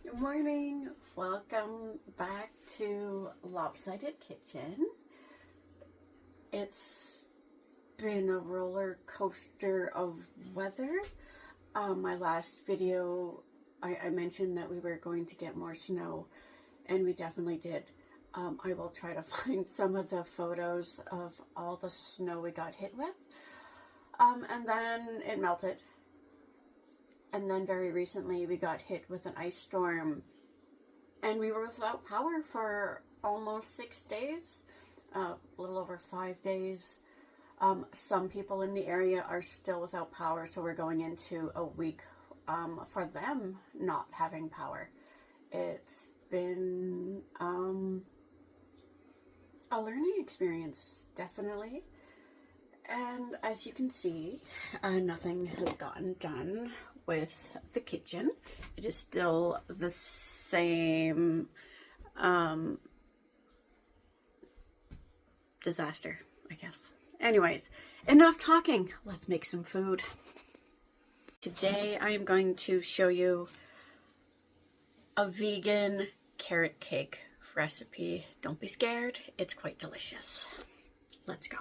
Good morning. Welcome back to Lopsided Kitchen. It's been a roller coaster of weather. My last video, I mentioned that we were going to get more snow, and we definitely did. I will try to find some of the photos of all the snow we got hit with. And then it melted. And then very recently we got hit with an ice storm, and we were without power for almost 6 days, a little over 5 days. Some people in the area are still without power, so we're going into a week for them not having power. It's been a learning experience, definitely. And as you can see, nothing has gotten done with the kitchen. It is still the same disaster, I guess. Anyways, enough talking. Let's make some food. Today I am going to show you a vegan carrot cake recipe. Don't be scared, it's quite delicious. Let's go.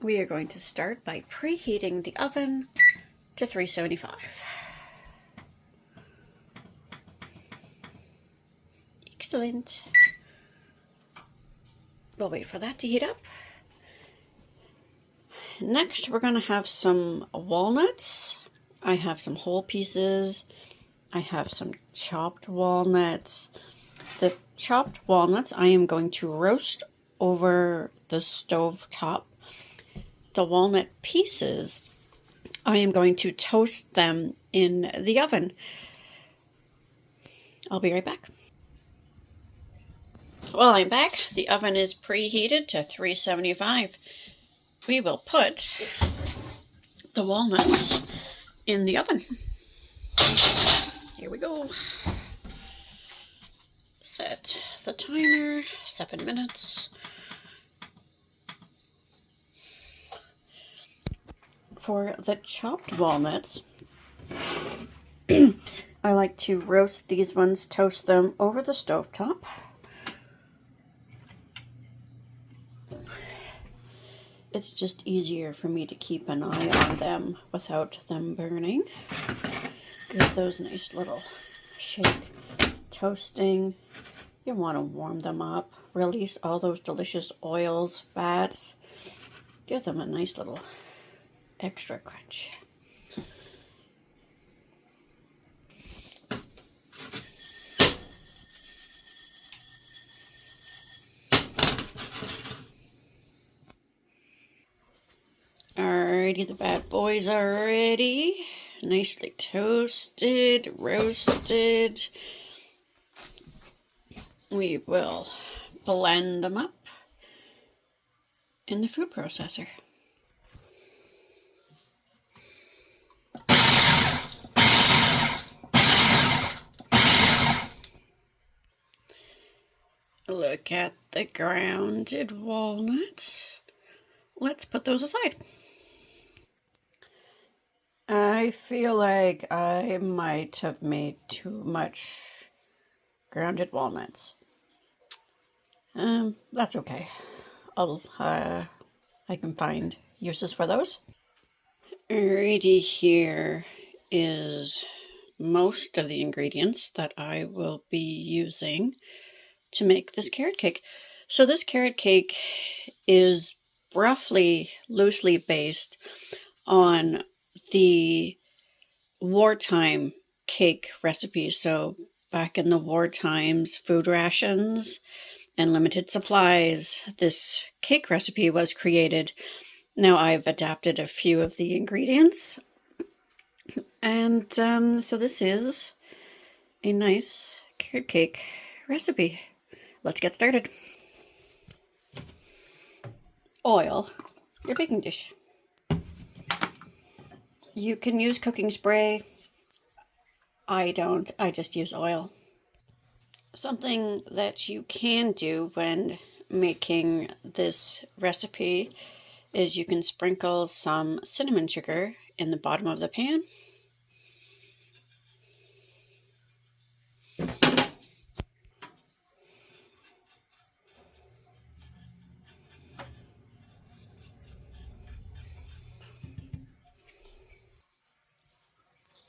We are going to start by preheating the oven to 375. Excellent. We'll wait for that to heat up. Next, we're going to have some walnuts. I have some whole pieces. I have some chopped walnuts. The chopped walnuts I am going to roast over the stove top. The walnut pieces, I am going to toast them in the oven. I'll be right back. Well, I'm back. The oven is preheated to 375. We will put the walnuts in the oven. Here we go. Set the timer, 7 minutes. For the chopped walnuts, I like to roast these ones, toast them over the stovetop. It's just easier for me to keep an eye on them without them burning. Give those a nice little shake. Toasting, you want to warm them up, release all those delicious oils, fats. Give them a nice little extra crunch. Alrighty, the bad boys are ready. Nicely toasted, roasted. We will blend them up in the food processor. Look at the grounded walnuts. Let's put those aside. I feel like I might have made too much grounded walnuts. That's okay. I can find uses for those. Alrighty, here is most of the ingredients that I will be using to make this carrot cake. So this carrot cake is roughly loosely based on the wartime cake recipe. So back in the war times, food rations and limited supplies, this cake recipe was created. Now I've adapted a few of the ingredients, and so this is a nice carrot cake recipe. Let's get started. Oil your baking dish. You can use cooking spray. I don't. I just use oil. Something that you can do when making this recipe is you can sprinkle some cinnamon sugar in the bottom of the pan.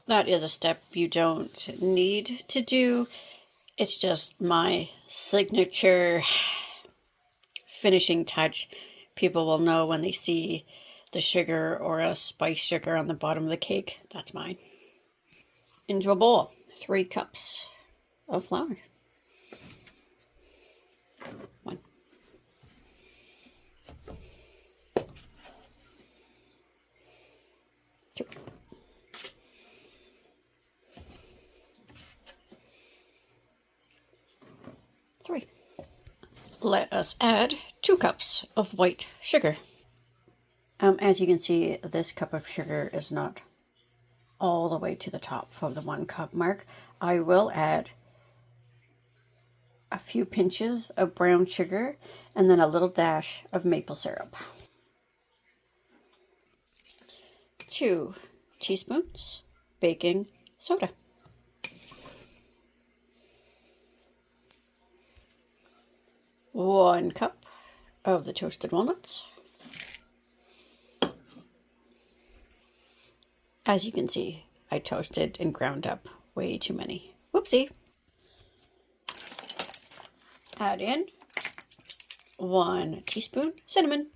That is a step you don't need to do. It's just my signature finishing touch. People will know when they see the sugar or a spice sugar on the bottom of the cake. That's mine. Into a bowl, 3 cups of flour. 1. 2. 3. Let us add 2 cups of white sugar. As you can see, this cup of sugar is not all the way to the top of the 1 cup mark. I will add a few pinches of brown sugar and then a little dash of maple syrup. 2 teaspoons baking soda. 1 cup of the toasted walnuts. As you can see, I toasted and ground up way too many. Whoopsie. Add in 1 teaspoon cinnamon.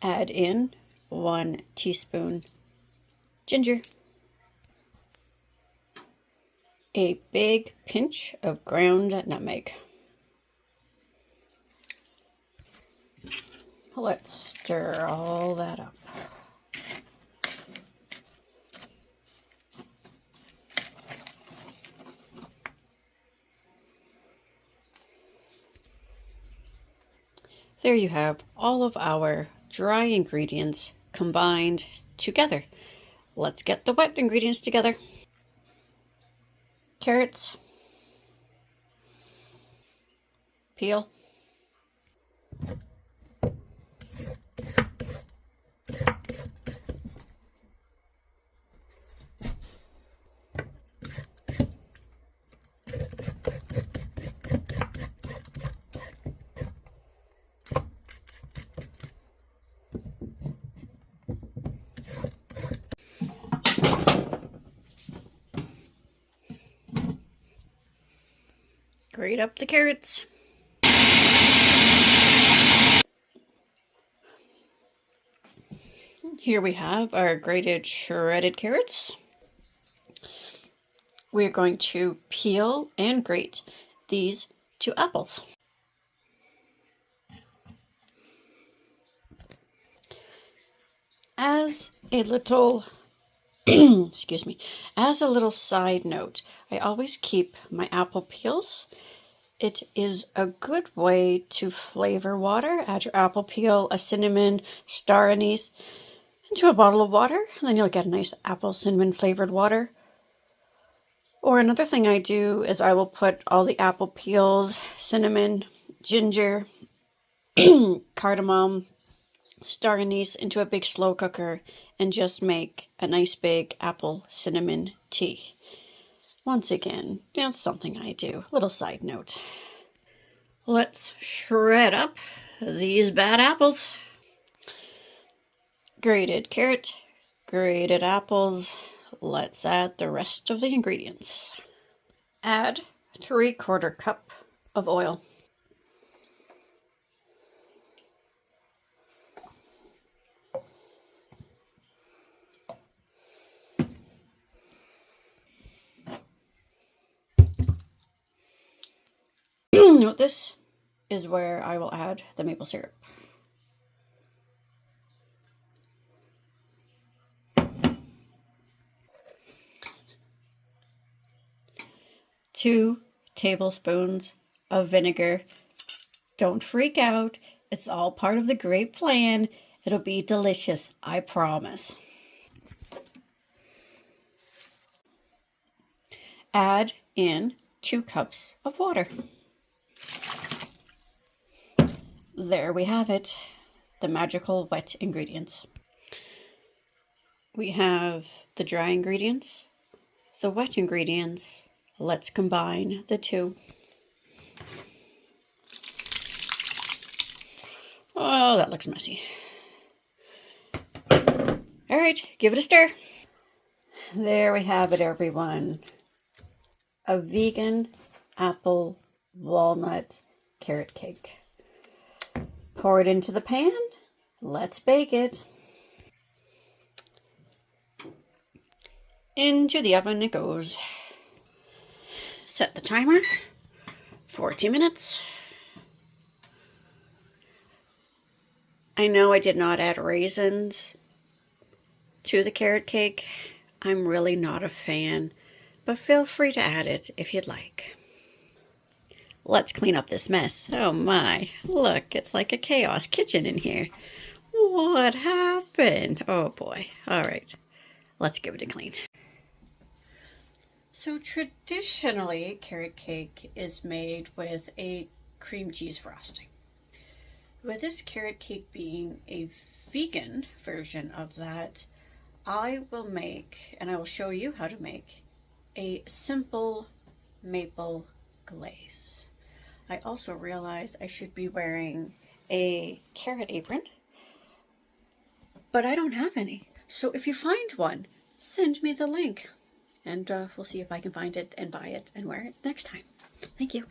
Add in 1 teaspoon ginger. A big pinch of ground nutmeg. Let's stir all that up. There you have all of our dry ingredients combined together. Let's get the wet ingredients together. Carrots, peel, grate up the carrots. Here we have our grated shredded carrots. We're going to peel and grate these 2 apples. As a little excuse me, as a little side note, I always keep my apple peels. It is a good way to flavor water. Add your apple peel, a cinnamon, star anise into a bottle of water, and then you'll get a nice apple cinnamon flavored water. Or another thing I do is I will put all the apple peels, cinnamon, ginger, cardamom, star anise into a big slow cooker and just make a nice big apple cinnamon tea. Once again, that's something I do. Little side note. Let's shred up these bad apples. Grated carrot, grated apples. Let's add the rest of the ingredients. Add 3/4 cup of oil. Note this is where I will add the maple syrup. Two tablespoons of vinegar. Don't freak out. It's all part of the great plan. It'll be delicious, I promise. Add in 2 cups of water. There we have it. the magical wet ingredients. We have the dry ingredients, the wet ingredients. Let's combine the two. Oh, that looks messy. All right, give it a stir. There we have it, everyone. A vegan apple walnut carrot cake. Pour it into the pan. Let's bake it. Into the oven it goes. Set the timer. 40 minutes. I know I did not add raisins to the carrot cake. I'm really not a fan, but feel free to add it if you'd like. Let's clean up this mess. Oh my, look, it's like a chaos kitchen in here. What happened? Oh boy. All right, let's give it a clean. So traditionally, carrot cake is made with a cream cheese frosting. With this carrot cake being a vegan version of that, I will make, and I will show you how to make, a simple maple glaze. I also realized I should be wearing a carrot apron, but I don't have any. So if you find one, send me the link, and we'll see if I can find it and buy it and wear it next time. Thank you.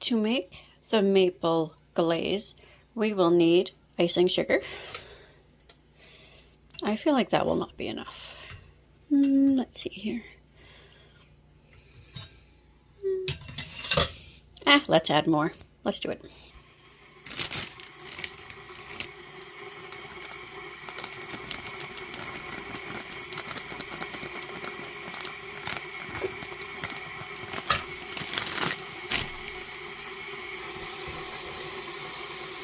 To make the maple glaze, we will need icing sugar. I feel like that will not be enough. Let's see here. Let's add more. Let's do it.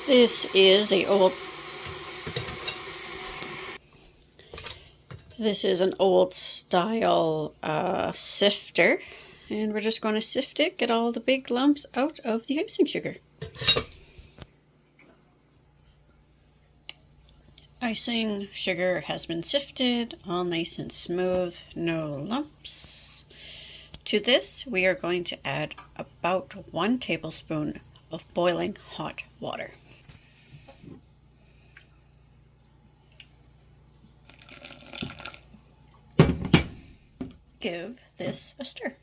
This is an old style sifter, and we're just going to sift it, get all the big lumps out of the icing sugar. Icing sugar has been sifted, all nice and smooth, no lumps. To this, we are going to add about 1 tablespoon of boiling hot water. Give this a stir.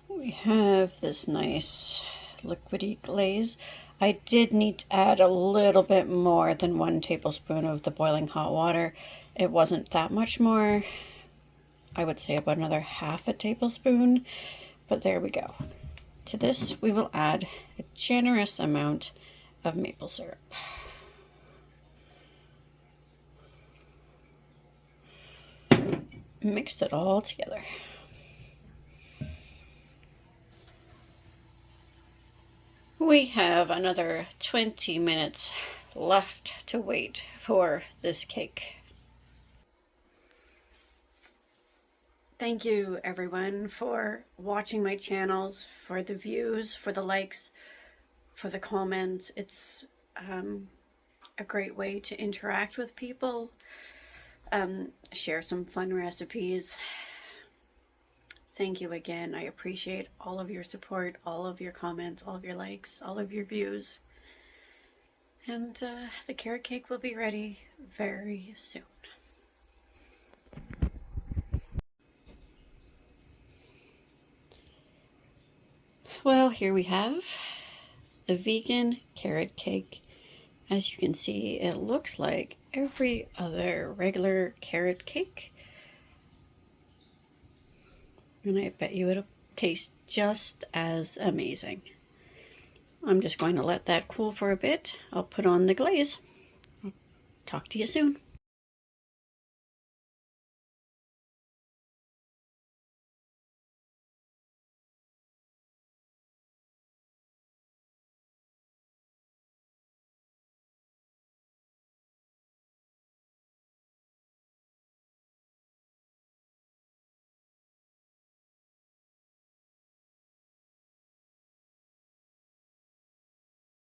We have this nice liquidy glaze. I did need to add a little bit more than 1 tablespoon of the boiling hot water. It wasn't that much more. I would say about another half a tablespoon, but there we go. To this, we will add a generous amount of maple syrup. Mix it all together. We have another 20 minutes left to wait for this cake. Thank you everyone for watching my channels, for the views, for the likes, for the comments. It's a great way to interact with people, share some fun recipes. Thank you again. I appreciate all of your support, all of your comments, all of your likes, all of your views. And the carrot cake will be ready very soon. Well, here we have the vegan carrot cake. As you can see, it looks like every other regular carrot cake. And I bet you it'll taste just as amazing. I'm just going to let that cool for a bit. I'll put on the glaze. I'll talk to you soon.